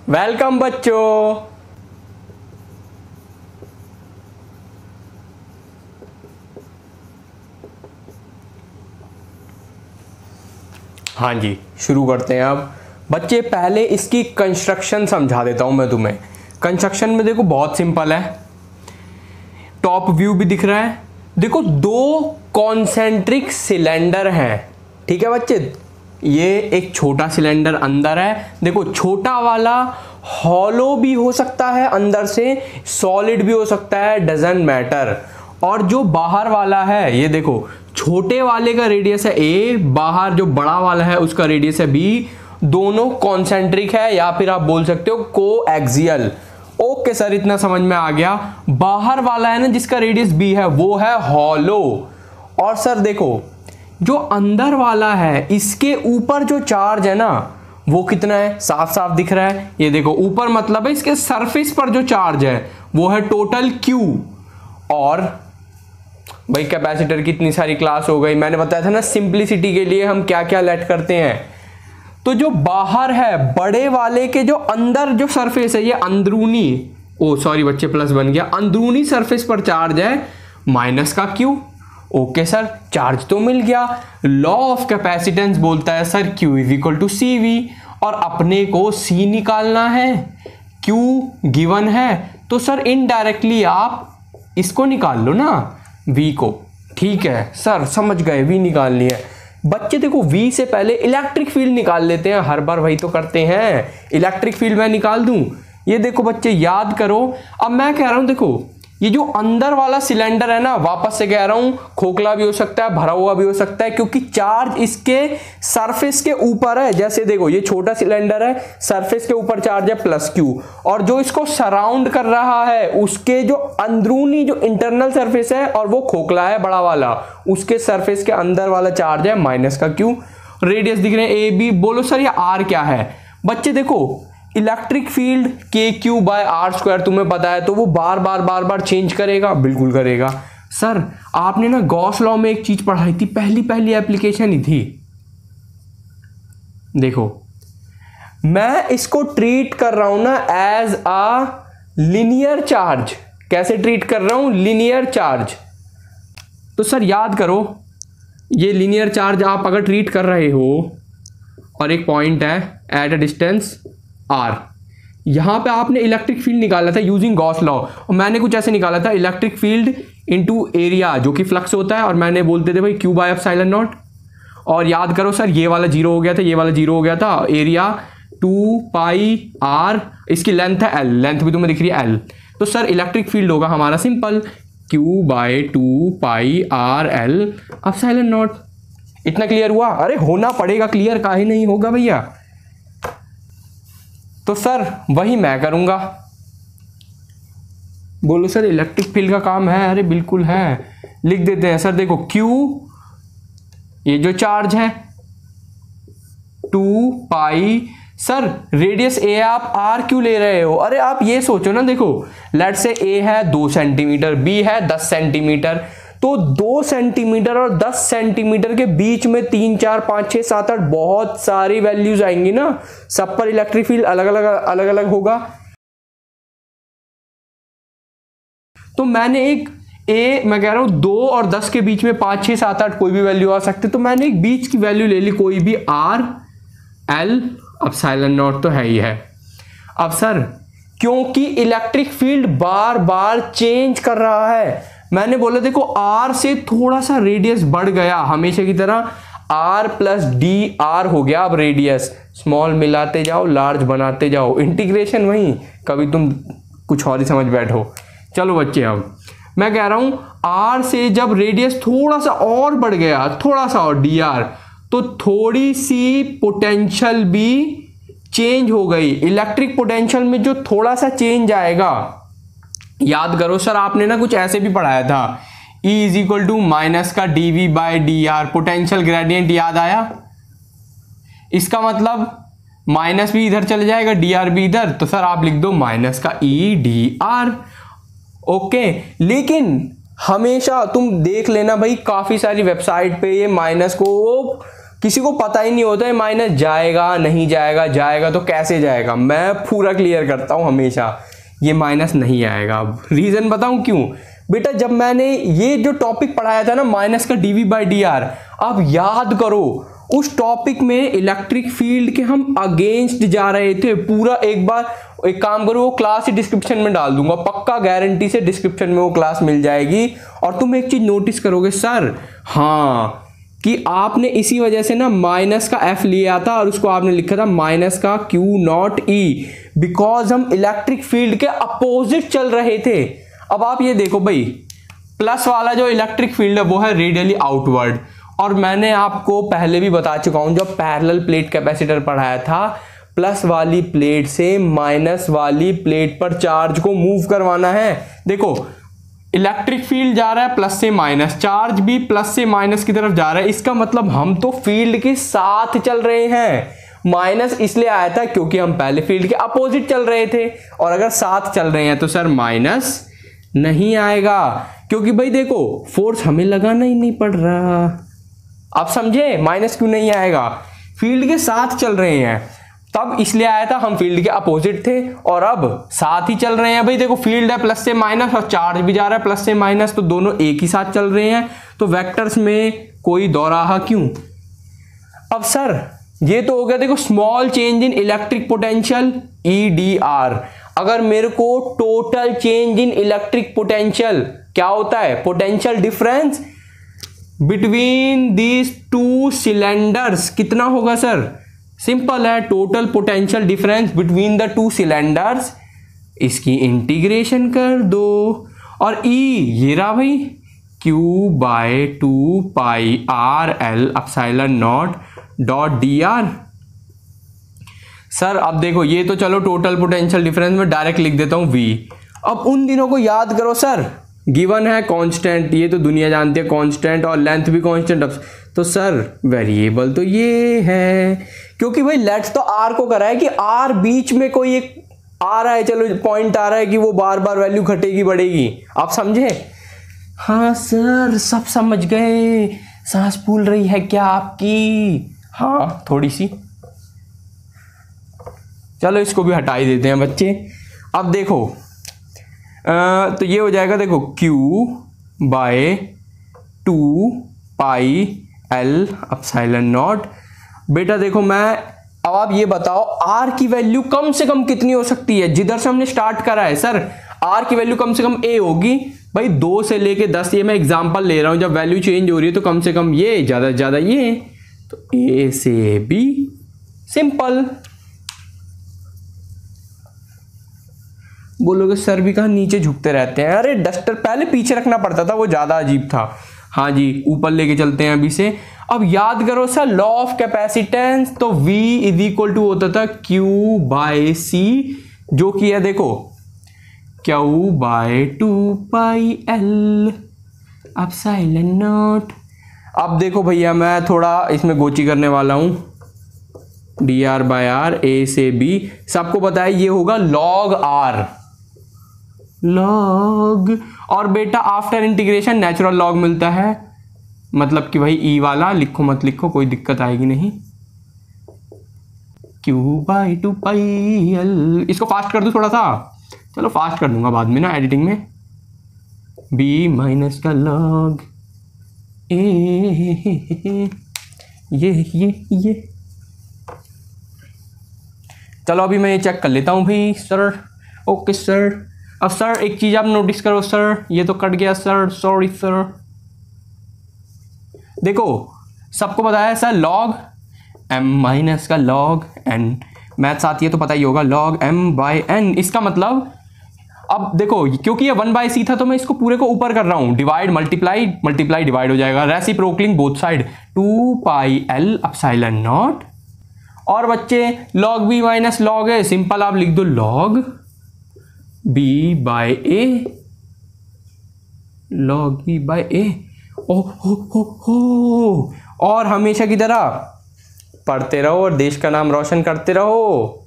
Welcome बच्चों। हाँ जी, शुरू करते हैं। अब बच्चे पहले इसकी कंस्ट्रक्शन समझा देता हूं मैं तुम्हें। कंस्ट्रक्शन में देखो बहुत सिंपल है, टॉप व्यू भी दिख रहा है। देखो दो कॉन्सेंट्रिक सिलेंडर हैं, ठीक है बच्चे। ये एक छोटा सिलेंडर अंदर है, देखो छोटा वाला हॉलो भी हो सकता है, अंदर से सॉलिड भी हो सकता है, डजंट मैटर। और जो बाहर वाला है, ये देखो छोटे वाले का रेडियस है ए, बाहर जो बड़ा वाला है उसका रेडियस है बी। दोनों कॉन्सेंट्रिक है या फिर आप बोल सकते हो कोएक्सियल। ओके सर, इतना समझ में आ गया। बाहर वाला है ना जिसका रेडियस बी है वो है हॉलो। और सर देखो जो अंदर वाला है इसके ऊपर जो चार्ज है ना वो कितना है, साफ साफ दिख रहा है। ये देखो ऊपर मतलब है इसके सरफेस पर जो चार्ज है वो है टोटल क्यू। और भाई कैपेसिटर की इतनी सारी क्लास हो गई, मैंने बताया था ना सिंपलिसिटी के लिए हम क्या क्या लेट करते हैं। तो जो बाहर है बड़े वाले के जो अंदर जो सरफेस है ये अंदरूनी, ओ सॉरी बच्चे प्लस बन गया, अंदरूनी सरफेस पर चार्ज है माइनस का क्यू। ओके सर, चार्ज तो मिल गया। लॉ ऑफ कैपेसिटेंस बोलता है sir Q is equal to C V, और अपने को C निकालना है, Q गिवन है तो सर इनडायरेक्टली आप इसको निकाल लो ना, V को। ठीक है सर समझ गए, V निकालनी है। बच्चे देखो V से पहले इलेक्ट्रिक फील्ड निकाल लेते हैं, हर बार वही तो करते हैं। इलेक्ट्रिक फील्ड मैं निकाल दूं, ये देखो बच्चे याद करो। अब मैं कह रहा हूं देखो ये जो अंदर वाला सिलेंडर है ना, वापस से कह रहा हूं खोखला भी हो सकता है, भरा हुआ भी हो सकता है, क्योंकि चार्ज इसके सरफेस के ऊपर है। जैसे देखो ये छोटा सिलेंडर है, सरफेस के ऊपर चार्ज है प्लस क्यू, और जो इसको सराउंड कर रहा है उसके जो अंदरूनी जो इंटरनल सरफेस है और वो खोखला है बड़ा वाला, उसके सरफेस के अंदर वाला चार्ज है माइनस का क्यू। रेडियस दिख रहे हैं ए बी। बोलो सर ये आर क्या है? बच्चे देखो इलेक्ट्रिक फील्ड के क्यू बाय आर स्क्वायर तुम्हें पता है, तो वो बार बार चेंज करेगा, बिल्कुल करेगा। सर आपने ना गॉस लॉ में एक चीज पढ़ाई थी, पहली एप्लीकेशन ही थी। देखो मैं इसको ट्रीट कर रहा हूं ना एज अ लिनियर चार्ज। कैसे ट्रीट कर रहा हूं? Linear charge. तो सर याद करो ये लिनियर चार्ज आप अगर ट्रीट कर रहे हो और एक पॉइंट है एट अ डिस्टेंस आर, यहां पे आपने इलेक्ट्रिक फील्ड निकाला था यूजिंग गॉस लॉ, और मैंने कुछ ऐसे निकाला था इलेक्ट्रिक फील्ड इनटू एरिया जो कि फ्लक्स होता है, और मैंने बोलते थे भाई क्यू बाय एप्सिलॉन नॉट। और याद करो सर ये वाला जीरो हो गया था, ये वाला जीरो हो गया था। एरिया 2 पाई आर, इसकी लेंथ है एल, लेंथ भी तुम्हें दिख रही है एल। तो सर इलेक्ट्रिक फील्ड होगा हमारा simple Q by 2 pi R L epsilon nought. इतना क्लियर हुआ? अरे होना पड़ेगा क्लियर, काहे नहीं होगा भैया। तो सर वही मैं करूंगा। बोलो सर इलेक्ट्रिक फील्ड का काम है? अरे बिल्कुल है, लिख देते हैं। सर देखो Q ये जो चार्ज है 2 पाई, सर रेडियस ए है, आप आर क्यों ले रहे हो? अरे आप ये सोचो ना, देखो लेट से ए है 2 सेंटीमीटर, बी है 10 सेंटीमीटर, तो 2 सेंटीमीटर और 10 सेंटीमीटर के बीच में 3 4 5 6 7 8 बहुत सारी वैल्यूज आएंगी ना, सब पर इलेक्ट्रिक फील्ड अलग अलग होगा। तो मैंने एक मैं कह रहा हूं 2 और 10 के बीच में 5 6 7 8 कोई भी वैल्यू आ सकती है, तो मैंने एक बीच की वैल्यू ले ली कोई भी, आर एल एप्सिलॉन नॉट तो है ही है। अब सर क्योंकि इलेक्ट्रिक फील्ड बार बार चेंज कर रहा है, मैंने बोला देखो आर से थोड़ा सा रेडियस बढ़ गया, हमेशा की तरह आर प्लस डी आर हो गया। अब रेडियस स्मॉल मिलाते जाओ, लार्ज बनाते जाओ, इंटीग्रेशन वही, कभी तुम कुछ और ही समझ बैठो। चलो बच्चे अब मैं कह रहा हूं आर से जब रेडियस थोड़ा सा और बढ़ गया, थोड़ा सा और डी आर, तो थोड़ी सी पोटेंशियल भी चेंज हो गई। इलेक्ट्रिक पोटेंशियल में जो थोड़ा सा चेंज आएगा, याद करो सर आपने ना कुछ ऐसे भी पढ़ाया था, E is equal to minus का dv by D R, potential gradient याद आया? इसका मतलब माइनस भी इधर चले जाएगा, डी आर भी इधर, तो सर आप लिख दो माइनस का ई डी आर। ओके, लेकिन हमेशा तुम देख लेना भाई काफी सारी वेबसाइट पे ये माइनस को किसी को पता ही नहीं होता है माइनस जाएगा नहीं जाएगा, जाएगा तो कैसे जाएगा। मैं पूरा क्लियर करता हूँ हमेशा, ये माइनस नहीं आएगा। अब रीज़न बताऊँ क्यों बेटा, जब मैंने ये जो टॉपिक पढ़ाया था ना माइनस का dv/dr, आप याद करो उस टॉपिक में इलेक्ट्रिक फील्ड के हम अगेंस्ट जा रहे थे पूरा। एक बार एक काम करो, वो क्लास ही डिस्क्रिप्शन में डाल दूंगा, पक्का गारंटी से डिस्क्रिप्शन में वो क्लास मिल जाएगी। और तुम एक चीज नोटिस करोगे सर, हाँ, कि आपने इसी वजह से ना माइनस का f लिया था और उसको आपने लिखा था माइनस का Q0e, बिकॉज हम इलेक्ट्रिक फील्ड के अपोजिट चल रहे थे। अब आप ये देखो भाई, प्लस वाला जो इलेक्ट्रिक फील्ड है वो है रेडियली आउटवर्ड, और मैंने आपको पहले भी बता चुका हूं जब पैरेलल प्लेट कैपेसिटर पढ़ाया था, प्लस वाली प्लेट से माइनस वाली प्लेट पर चार्ज को मूव करवाना है। देखो इलेक्ट्रिक फील्ड जा रहा है प्लस से माइनस, चार्ज भी प्लस से माइनस की तरफ जा रहा है, इसका मतलब हम तो फील्ड के साथ चल रहे हैं। माइनस इसलिए आया था क्योंकि हम पहले फील्ड के अपोजिट चल रहे थे, और अगर साथ चल रहे हैं तो सर माइनस नहीं आएगा, क्योंकि भाई देखो फोर्स हमें लगाना ही नहीं पड़ रहा। आप समझे माइनस क्यों नहीं आएगा, फील्ड के साथ चल रहे हैं, तब इसलिए आया था हम फील्ड के अपोजिट थे, और अब साथ ही चल रहे हैं। भाई देखो फील्ड है प्लस से माइनस और चार्ज भी जा रहा है प्लस से माइनस, तो दोनों एक ही साथ चल रहे हैं, तो वेक्टर्स में कोई दौराहा क्यों। अब सर ये तो हो गया देखो small change in electric potential EDR। अगर मेरे को total change in electric potential क्या होता है, potential difference between these two cylinders कितना होगा सर, सिंपल है, total potential difference between the two cylinders, इसकी इंटीग्रेशन कर दो, और E ये रहा भाई Q/2πRL/0 सर अब देखो ये तो चलो टोटल पोटेंशियल डिफरेंस में डायरेक्ट लिख देता हूं V। अब उन दिनों को याद करो सर, गिवन है कांस्टेंट, ये तो दुनिया जानती है कांस्टेंट, और लेंथ भी कांस्टेंट। तो सर वेरिएबल तो ये है, क्योंकि भाई लेट्स तो R को करा है कि R बीच में कोई एक आ रहा है, चलो पॉइंट आ रहा है कि वो बार बार वैल्यू घटेगी बढ़ेगी, आप समझे। हाँ सर सब समझ गए, सांस फूल रही है क्या आपकी, हाँ थोड़ी सी, चलो इसको भी हटा ही देते हैं बच्चे। अब देखो तो ये हो जाएगा देखो Q/2πL/0। बेटा देखो मैं, अब आप ये बताओ R की वैल्यू कम से कम कितनी हो सकती है, जिधर से हमने स्टार्ट करा है सर R की वैल्यू कम से कम A होगी भाई, 2 से लेके 10, ये मैं एग्जांपल ले रहा हूं, जब वैल्यू चेंज हो रही है तो कम से कम ये, ज्यादा से ज्यादा ये, तो A से B, सिंपल। बोलोगे सर भी कहाँ नीचे झुकते रहते हैं, अरे डस्टर पहले पीछे रखना पड़ता था, वो ज्यादा अजीब था। हाँ जी ऊपर लेके चलते हैं अभी से। अब याद करो सर लॉ ऑफ कैपेसिटेंस, तो V = होता था Q/C, जो कि है देखो Q/2πL/0। अब देखो भैया मैं थोड़ा इसमें गोची करने वाला हूं, dr/r A से B, सबको पता है ये होगा log R, log, और बेटा आफ्टर इंटीग्रेशन नेचुरल लॉग मिलता है, मतलब कि भाई E वाला लिखो मत लिखो, कोई दिक्कत आएगी नहीं। Q/2πL, इसको फास्ट कर दूं थोड़ा सा, चलो फास्ट कर दूंगा बाद में ना एडिटिंग में, B- का log A, ये चलो अभी मैं ये चेक कर लेता हूँ भाई सर। ओके सर, अब सर एक चीज़ आप नोटिस करो सर, ये तो कट गया सर, सॉरी सर। देखो सबको पता है सर log m- का log n, मैथ्स आती है तो पता ही होगा log m/n, इसका मतलब अब देखो क्योंकि ये 1/c था तो मैं इसको पूरे को ऊपर कर रहा हूँ, डिवाइड मल्टीप्लाई डिवाइड हो जाएगा, रेसिप्रोकलिंग बोथ साइड, 2πL/0। और बच्चे log b minus log a, simple आप लिख दो log b/a, log b/a। हो और हमेशा की तरह पढ़ते रहो और देश का नाम रोशन करते रहो।